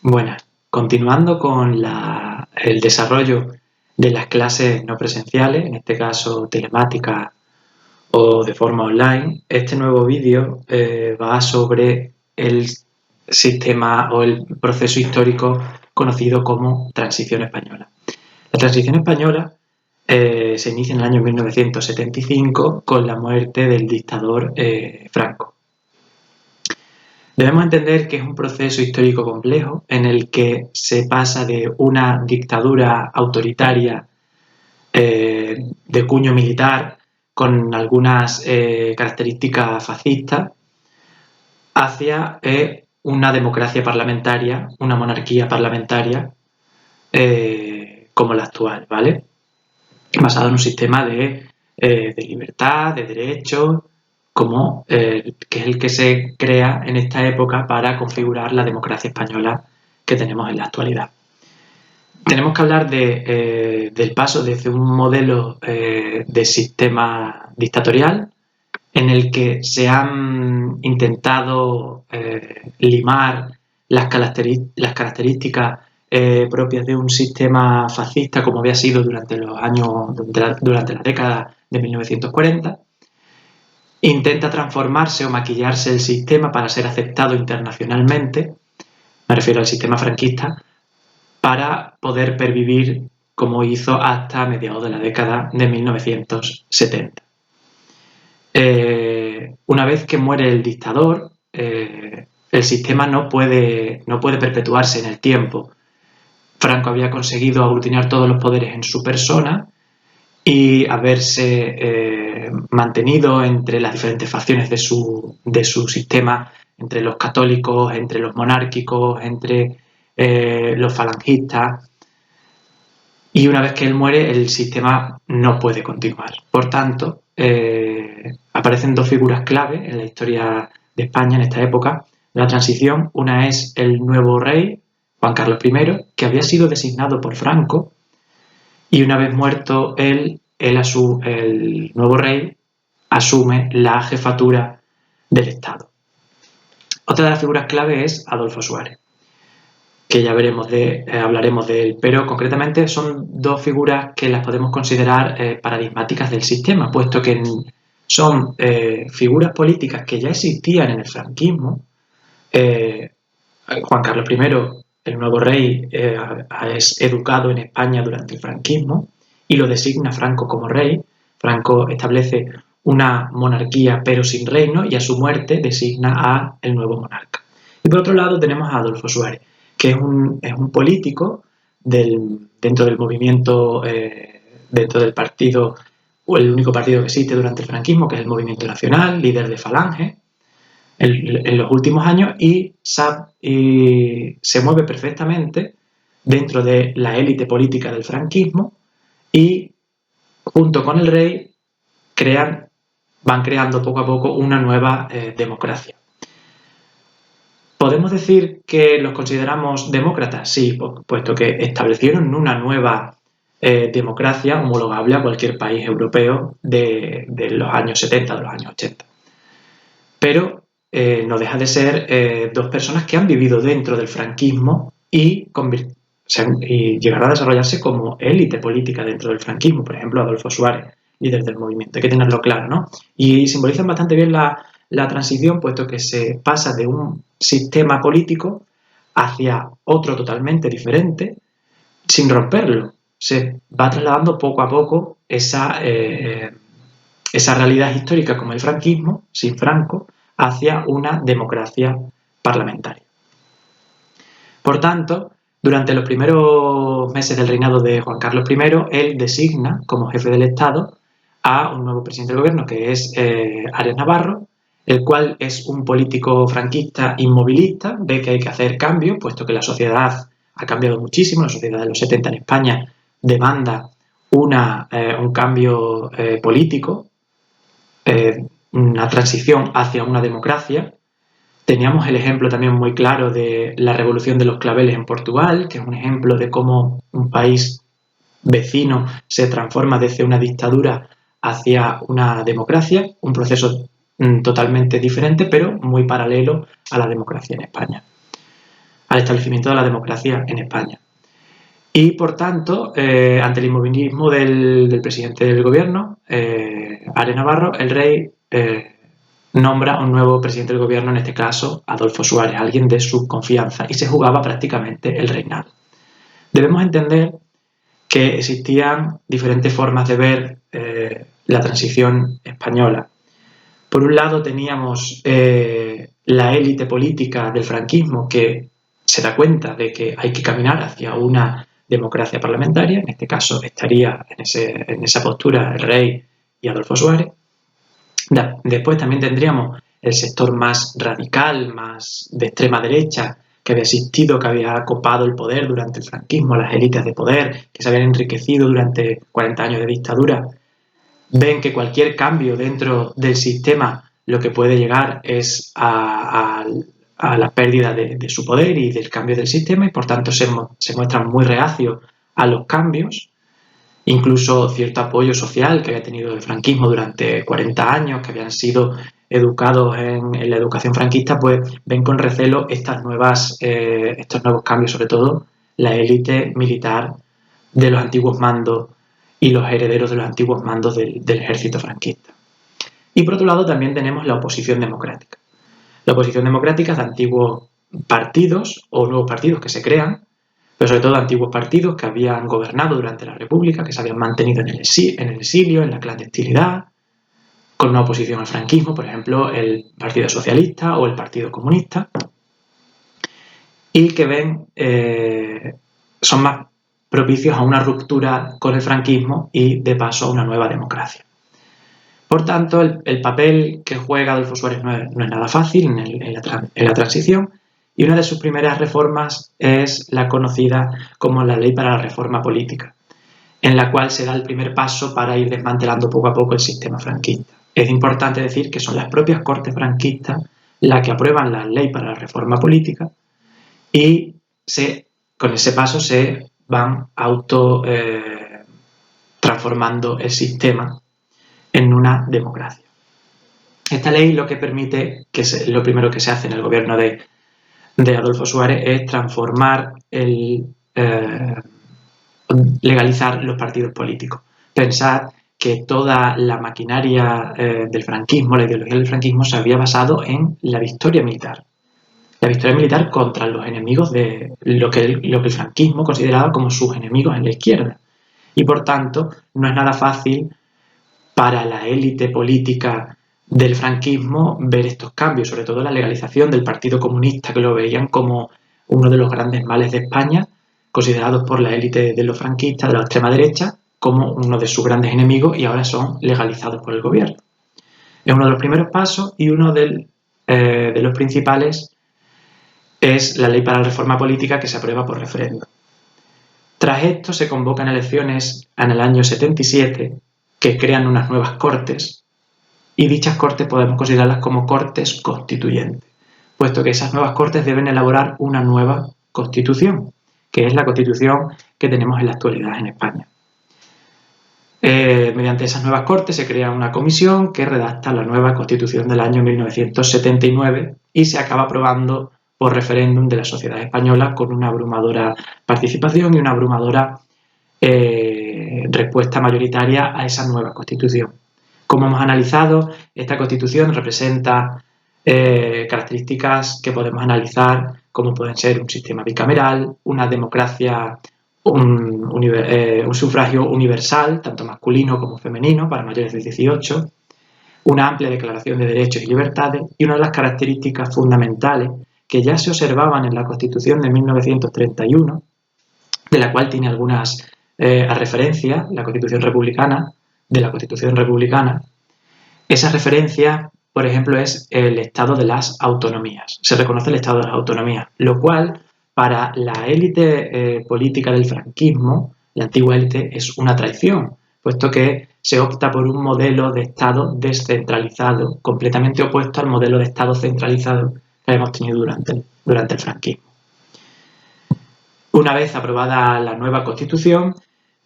Buenas. Continuando con el desarrollo de las clases no presenciales, en este caso telemáticas o de forma online, este nuevo vídeo va sobre el sistema o el proceso histórico conocido como Transición Española. La Transición Española se inicia en el año 1975 con la muerte del dictador Franco. Debemos entender que es un proceso histórico complejo en el que se pasa de una dictadura autoritaria de cuño militar con algunas características fascistas hacia una democracia parlamentaria, una monarquía parlamentaria como la actual, ¿vale? Basado en un sistema de libertad, de derechos, que es el que se crea en esta época para configurar la democracia española que tenemos en la actualidad. Tenemos que hablar del paso desde un modelo de sistema dictatorial en el que se han intentado limar las características propias de un sistema fascista como había sido durante la década de 1940. Intenta transformarse o maquillarse el sistema para ser aceptado internacionalmente, me refiero al sistema franquista, para poder pervivir como hizo hasta mediados de la década de 1970. Una vez que muere el dictador, el sistema no puede perpetuarse en el tiempo. Franco había conseguido aglutinar todos los poderes en su persona y haberse mantenido entre las diferentes facciones de su sistema, entre los católicos, entre los monárquicos, entre los falangistas. Y una vez que él muere, el sistema no puede continuar. Por tanto, aparecen dos figuras clave en la historia de España en esta época de la transición. Una es el nuevo rey, Juan Carlos I, que había sido designado por Franco, y una vez muerto el nuevo rey asume la jefatura del Estado. Otra de las figuras clave es Adolfo Suárez, que ya hablaremos de él, pero concretamente son dos figuras que las podemos considerar paradigmáticas del sistema, puesto que son figuras políticas que ya existían en el franquismo. Juan Carlos I, el nuevo rey, es educado en España durante el franquismo y lo designa Franco como rey. Franco establece una monarquía pero sin reino y a su muerte designa al nuevo monarca. Y por otro lado tenemos a Adolfo Suárez, que es un político dentro del movimiento, dentro del partido, o el único partido que existe durante el franquismo, que es el Movimiento Nacional, líder de Falange en los últimos años, y se mueve perfectamente dentro de la élite política del franquismo y junto con el rey van creando poco a poco una nueva democracia. ¿Podemos decir que los consideramos demócratas? Sí, puesto que establecieron una nueva democracia homologable a cualquier país europeo de los años 70, de los años 80. Pero no deja de ser dos personas que han vivido dentro del franquismo y llegaron a desarrollarse como élite política dentro del franquismo. Por ejemplo, Adolfo Suárez, líder del movimiento. Hay que tenerlo claro, ¿no? Y simbolizan bastante bien la transición, puesto que se pasa de un sistema político hacia otro totalmente diferente, sin romperlo. Se va trasladando poco a poco esa realidad histórica como el franquismo, sin Franco, hacia una democracia parlamentaria. Por tanto, durante los primeros meses del reinado de Juan Carlos I, él designa como jefe del Estado a un nuevo presidente del gobierno, que es Arias Navarro, el cual es un político franquista inmovilista, ve que hay que hacer cambios, puesto que la sociedad ha cambiado muchísimo. La sociedad de los 70 en España demanda un cambio político, una transición hacia una democracia. Teníamos el ejemplo también muy claro de la Revolución de los Claveles en Portugal, que es un ejemplo de cómo un país vecino se transforma desde una dictadura hacia una democracia, un proceso totalmente diferente, pero muy paralelo a la democracia en España. al establecimiento de la democracia en España. Y, por tanto, ante el inmovilismo del presidente del gobierno, Are Navarro, el rey nombra un nuevo presidente del gobierno, en este caso Adolfo Suárez, alguien de su confianza, y se jugaba prácticamente el reinado. Debemos entender que existían diferentes formas de ver la transición española. Por un lado teníamos la élite política del franquismo, que se da cuenta de que hay que caminar hacia una democracia parlamentaria. En este caso estaría en esa postura el rey y Adolfo Suárez. Después también tendríamos el sector más radical, más de extrema derecha, que había existido, que había copado el poder durante el franquismo, las élites de poder, que se habían enriquecido durante 40 años de dictadura. Ven que cualquier cambio dentro del sistema lo que puede llegar es a la pérdida de su poder y del cambio del sistema, y por tanto se muestran muy reacios a los cambios. Incluso cierto apoyo social que había tenido el franquismo durante 40 años, que habían sido educados en la educación franquista, pues ven con recelo estos nuevos cambios, sobre todo la élite militar de los antiguos mandos y los herederos de los antiguos mandos del ejército franquista. Y por otro lado también tenemos la oposición democrática. La oposición democrática es de antiguos partidos o nuevos partidos que se crean, pero sobre todo antiguos partidos que habían gobernado durante la República, que se habían mantenido en el exilio, en la clandestinidad, con una oposición al franquismo, por ejemplo, el Partido Socialista o el Partido Comunista, y que son más propicios a una ruptura con el franquismo y, de paso, a una nueva democracia. Por tanto, el papel que juega Adolfo Suárez no es nada fácil en la transición, y una de sus primeras reformas es la conocida como la Ley para la Reforma Política, en la cual se da el primer paso para ir desmantelando poco a poco el sistema franquista. Es importante decir que son las propias Cortes franquistas las que aprueban la Ley para la Reforma Política, y con ese paso se van transformando el sistema en una democracia. Esta ley lo que permite, lo primero que se hace en el gobierno de Adolfo Suárez, es transformar legalizar los partidos políticos. Pensad que toda la maquinaria del franquismo, la ideología del franquismo, se había basado en la victoria militar. La victoria militar contra los enemigos de lo que el franquismo consideraba como sus enemigos en la izquierda. Y por tanto, no es nada fácil para la élite política del franquismo ver estos cambios, sobre todo la legalización del Partido Comunista, que lo veían como uno de los grandes males de España, considerados por la élite de los franquistas, de la extrema derecha, como uno de sus grandes enemigos, y ahora son legalizados por el gobierno. Es uno de los primeros pasos, y uno de los principales es la Ley para la Reforma Política, que se aprueba por referéndum. Tras esto se convocan elecciones en el año 77 que crean unas nuevas cortes, y dichas cortes podemos considerarlas como cortes constituyentes, puesto que esas nuevas cortes deben elaborar una nueva constitución, que es la constitución que tenemos en la actualidad en España. Mediante esas nuevas cortes se crea una comisión que redacta la nueva constitución del año 1979 y se acaba aprobando por referéndum de la sociedad española, con una abrumadora participación y una abrumadora respuesta mayoritaria a esa nueva constitución. Como hemos analizado, esta constitución representa características que podemos analizar, como pueden ser un sistema bicameral, una democracia, un sufragio universal, tanto masculino como femenino, para mayores de 18, una amplia declaración de derechos y libertades, y una de las características fundamentales que ya se observaban en la Constitución de 1931, de la cual tiene algunas referencias, la Constitución republicana, de la Constitución republicana. Esa referencia, por ejemplo, es el estado de las autonomías. Se reconoce el estado de las autonomías, lo cual para la élite política del franquismo, la antigua élite, es una traición, puesto que se opta por un modelo de Estado descentralizado, completamente opuesto al modelo de Estado centralizado que hemos tenido durante el franquismo. Una vez aprobada la nueva Constitución,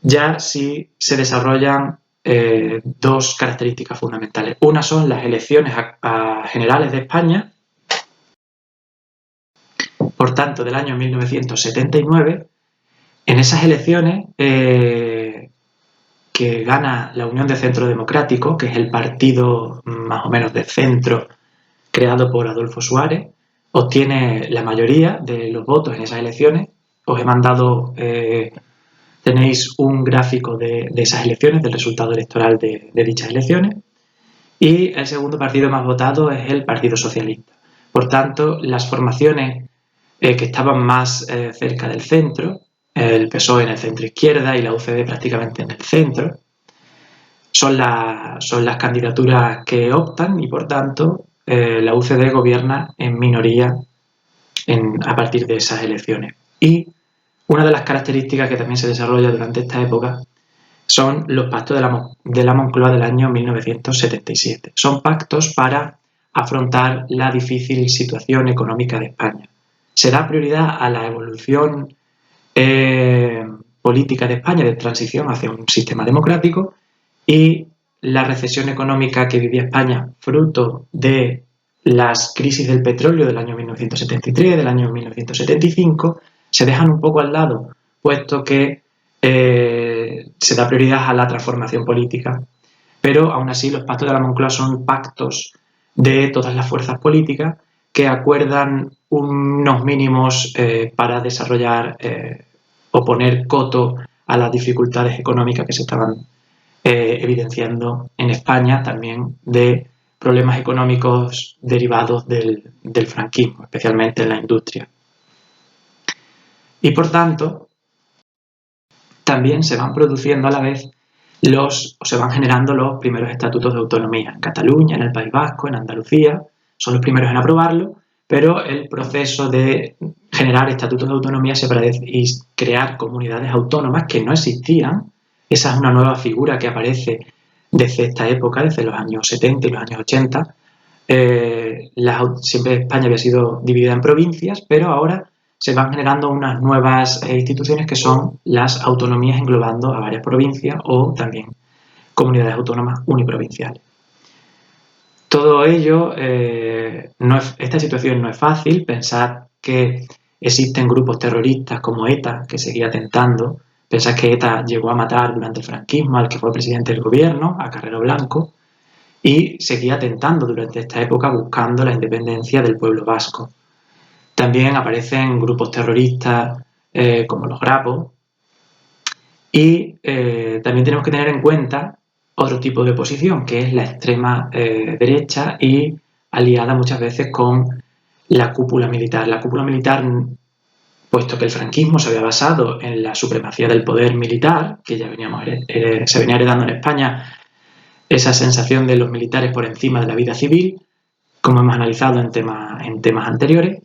ya sí se desarrollan dos características fundamentales. Una son las elecciones generales de España, por tanto, del año 1979, en esas elecciones que gana la Unión de Centro Democrático, que es el partido más o menos de centro creado por Adolfo Suárez, obtiene la mayoría de los votos en esas elecciones. Os he mandado, tenéis un gráfico de esas elecciones, del resultado electoral de dichas elecciones. Y el segundo partido más votado es el Partido Socialista. Por tanto, las formaciones que estaban más cerca del centro, el PSOE en el centro izquierda y la UCD prácticamente en el centro, son las candidaturas que optan y, por tanto, la UCD gobierna en minoría a partir de esas elecciones. Y una de las características que también se desarrolla durante esta época son los pactos de la Moncloa del año 1977. Son pactos para afrontar la difícil situación económica de España. Se da prioridad a la evolución política de España de transición hacia un sistema democrático, y la recesión económica que vivía España, fruto de las crisis del petróleo del año 1973, del año 1975, se dejan un poco al lado, puesto que se da prioridad a la transformación política. Pero aún así los pactos de la Moncloa son pactos de todas las fuerzas políticas que acuerdan unos mínimos para desarrollar o poner coto a las dificultades económicas que se estaban evidenciando en España, también de problemas económicos derivados del franquismo, especialmente en la industria. Y por tanto, también se van produciendo a la vez se van generando los primeros estatutos de autonomía en Cataluña, en el País Vasco, en Andalucía. Son los primeros en aprobarlo, pero el proceso de generar estatutos de autonomía y crear comunidades autónomas que no existían, esa es una nueva figura que aparece desde esta época, desde los años 70 y los años 80. Siempre España había sido dividida en provincias, pero ahora se van generando unas nuevas instituciones que son las autonomías, englobando a varias provincias o también comunidades autónomas uniprovinciales. Todo ello, esta situación no es fácil. Pensad que existen grupos terroristas como ETA, que seguía tentando. Pensad que ETA llegó a matar durante el franquismo al que fue presidente del gobierno, a Carrero Blanco, y seguía tentando durante esta época buscando la independencia del pueblo vasco. También aparecen grupos terroristas como los Grapos, y también tenemos que tener en cuenta otro tipo de oposición, que es la extrema derecha y aliada muchas veces con la cúpula militar. La cúpula militar, puesto que el franquismo se había basado en la supremacía del poder militar, que ya se venía heredando en España, esa sensación de los militares por encima de la vida civil, como hemos analizado en temas anteriores,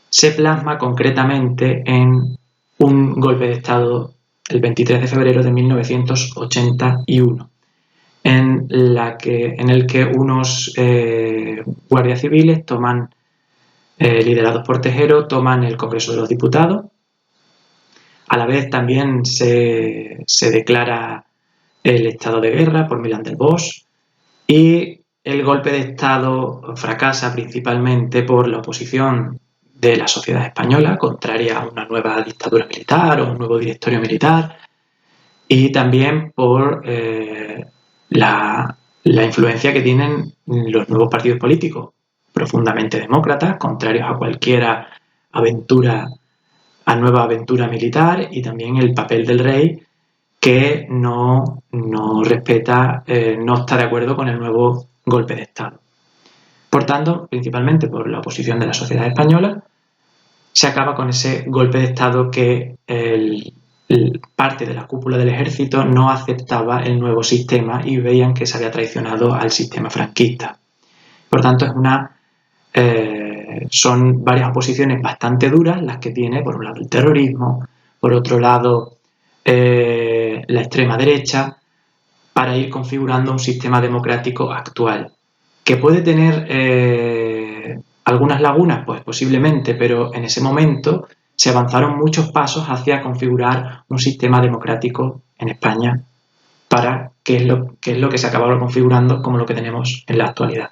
se plasma concretamente en un golpe de Estado el 23 de febrero de 1981, en el que unos guardias civiles liderados por Tejero, toman el Congreso de los Diputados. A la vez también se declara el estado de guerra por Milán del Bosch, y el golpe de Estado fracasa principalmente por la oposición de la sociedad española, contraria a una nueva dictadura militar o un nuevo directorio militar, y también por la influencia que tienen los nuevos partidos políticos, profundamente demócratas, contrarios a cualquier nueva aventura militar, y también el papel del rey, que no respeta, no está de acuerdo con el nuevo golpe de Estado. Por tanto, principalmente por la oposición de la sociedad española, se acaba con ese golpe de Estado que parte de la cúpula del ejército no aceptaba el nuevo sistema y veían que se había traicionado al sistema franquista. Por tanto, son varias oposiciones bastante duras las que tiene, por un lado, el terrorismo, por otro lado, la extrema derecha, para ir configurando un sistema democrático actual, que puede tener algunas lagunas, pues posiblemente, pero en ese momento se avanzaron muchos pasos hacia configurar un sistema democrático en España, que es lo que se acababa configurando como lo que tenemos en la actualidad.